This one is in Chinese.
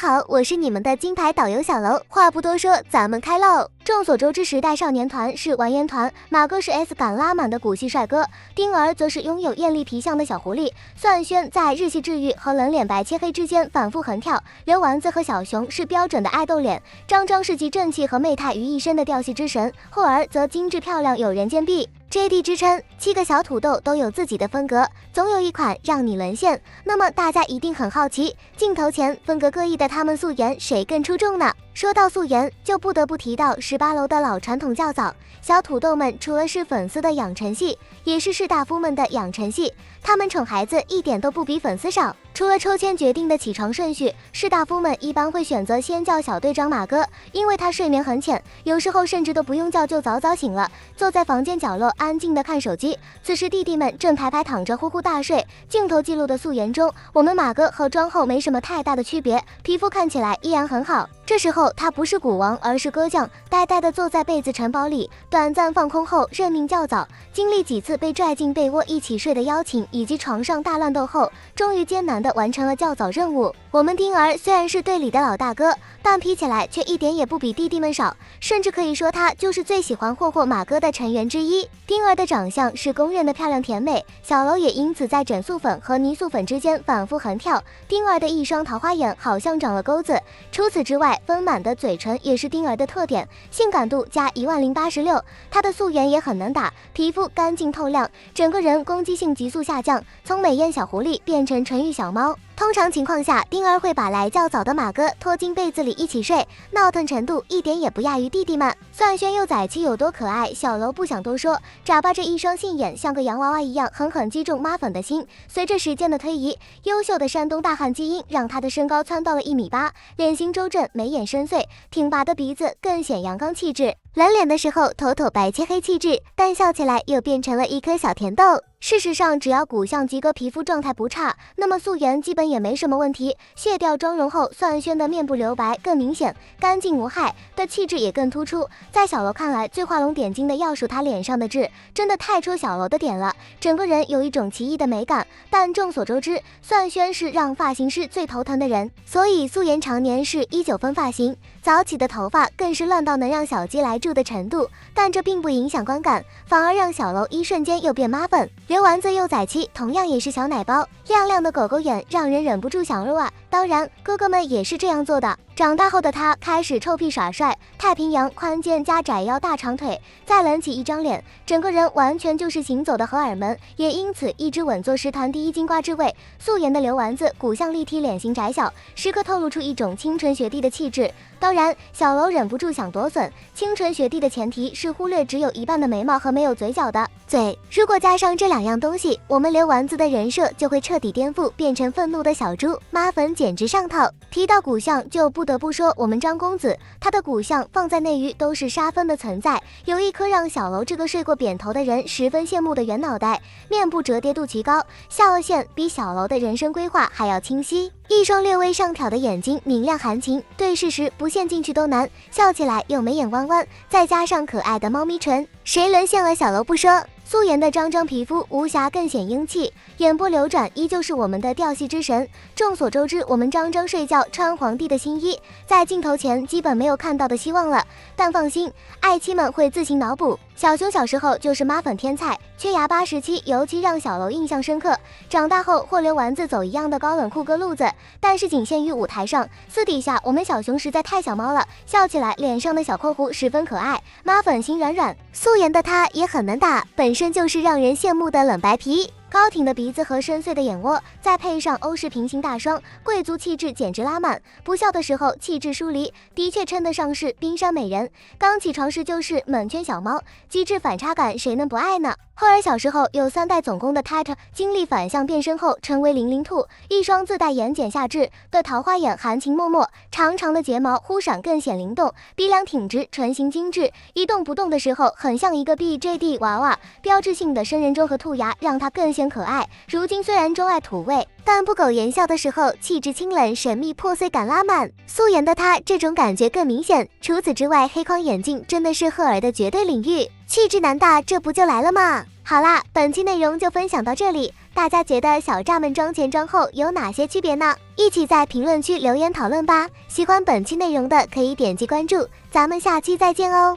好，我是你们的金牌导游小楼。话不多说，咱们开喽！众所周知，时代少年团是完颜团，马哥是 S 感拉满的古系帅哥，丁儿则是拥有艳丽皮相的小狐狸。算轩在日系治愈和冷脸白切黑之间反复横跳，刘丸子和小熊是标准的爱豆脸，张张是集正气和媚态于一身的调戏之神，后儿则精致漂亮有人间壁。JD 之称，7个小土豆都有自己的风格，总有一款让你沦陷。那么大家一定很好奇，镜头前风格各异的他们素颜谁更出众呢？说到素颜，就不得不提到18楼的老传统较早。小土豆们除了是粉丝的养成系，也是士大夫们的养成系，他们宠孩子一点都不比粉丝少。除了抽签决定的起床顺序，士大夫们一般会选择先叫小队长马哥，因为他睡眠很浅，有时候甚至都不用叫就早早醒了，坐在房间角落安静的看手机。此时弟弟们正排排躺着呼呼大睡。镜头记录的素颜中，我们马哥和妆后没什么太大的区别，皮肤看起来依然很好。这时候他不是古王，而是歌将，呆呆地坐在被子城堡里，短暂放空后任命较早，经历几次被拽进被窝一起睡的邀请以及床上大乱斗后，终于艰难地完成了较早任务。我们丁儿虽然是队里的老大哥，但皮起来却一点也不比弟弟们少，甚至可以说他就是最喜欢霍霍马哥的成员之一。丁儿的长相是公认的漂亮甜美，小楼也因此在整素粉和泥塑粉之间反复横跳。丁儿的一双桃花眼好像长了钩子，除此之外，丰满的嘴唇也是丁儿的特点，性感度加10086。她的素颜也很能打，皮肤干净透亮，整个人攻击性急速下降，从美艳小狐狸变成纯欲小猫。通常情况下，丁儿会把来较早的马哥拖进被子里一起睡，闹腾程度一点也不亚于弟弟们。算轩幼崽妻有多可爱，小楼不想多说，眨巴着一双杏眼，像个洋娃娃一样狠狠击中妈粉的心。随着时间的推移，优秀的山东大汉基因让他的身高蹿到了1.8米，脸型周正，眉眼深邃，挺拔的鼻子更显阳刚气质。冷脸的时候妥妥白切黑气质，但笑起来又变成了一颗小甜豆。事实上，只要骨相及格，皮肤状态不差，那么素颜基本也没什么问题。卸掉妆容后，算轩的面部留白更明显，干净无害的气质也更突出。在小楼看来，最画龙点睛的要数他脸上的痣，真的太戳小楼的点了，整个人有一种奇异的美感。但众所周知，算轩是让发型师最头疼的人，所以素颜常年是19分发型，早起的头发更是乱到能让小鸡来住的程度。但这并不影响观感，反而让小楼一瞬间又变妈粉。刘丸子幼崽妻同样也是小奶包，亮亮的狗狗眼让人忍不住想入啊。当然，哥哥们也是这样做的。长大后的他开始臭屁耍帅，太平洋宽肩加窄腰大长腿，再棱起一张脸，整个人完全就是行走的荷尔蒙，也因此一直稳坐食团第一金瓜之位。素颜的刘丸子骨相立体，脸型窄小，时刻透露出一种清纯学弟的气质。当然，小楼忍不住想夺笋，清纯学弟的前提是忽略只有一半的眉毛和没有嘴角的嘴。如果加上这2样东西，我们刘丸子的人设就会彻底颠覆，变成愤怒的小猪，妈粉简直上头。提到骨相，就不得不说我们张公子，他的骨相放在内娱都是杀分的存在，有一颗让小楼这个睡过扁头的人十分羡慕的圆脑袋，面部折叠度极高，下颚线比小楼的人生规划还要清晰，一双略微上挑的眼睛明亮含情，对视时不陷进去都难，笑起来又眉眼弯弯，再加上可爱的猫咪唇，谁沦陷了小楼不说。素颜的张张皮肤无瑕更显英气，眼波流转依旧是我们的调戏之神。众所周知，我们张张睡觉穿皇帝的新衣，在镜头前基本没有看到的希望了，但放心，爱妻们会自行脑补。小熊小时候就是妈粉天菜，缺牙巴时期尤其让小楼印象深刻，长大后或刘丸子走一样的高冷酷哥路子，但是仅限于舞台上，私底下我们小熊实在太小猫了，笑起来脸上的小括弧十分可爱，妈粉心软软。素颜的他也很能打，本身就是让人羡慕的冷白皮，高挺的鼻子和深邃的眼窝，再配上欧式平行大双，贵族气质简直拉满。不笑的时候气质疏离，的确称得上是冰山美人。刚起床时就是猛圈小猫，机智反差感谁能不爱呢？后儿小时候有3代总攻的 Tat， 经历反向变身后成为零零兔，一双自带眼睑下至的桃花眼含情脉脉，长长的睫毛忽闪更显灵动，鼻梁挺直，唇形精致，一动不动的时候很像一个 BJD 娃娃，标志性的生人中和兔牙让它更显可爱。如今虽然钟爱土味，但不苟言笑的时候气质清冷神秘，破碎感拉满。素颜的他这种感觉更明显。除此之外，黑框眼镜真的是赫尔的绝对领域，气质难大，这不就来了吗？好啦，本期内容就分享到这里，大家觉得小蚱蜢装前装后有哪些区别呢？一起在评论区留言讨论吧。喜欢本期内容的可以点击关注，咱们下期再见哦。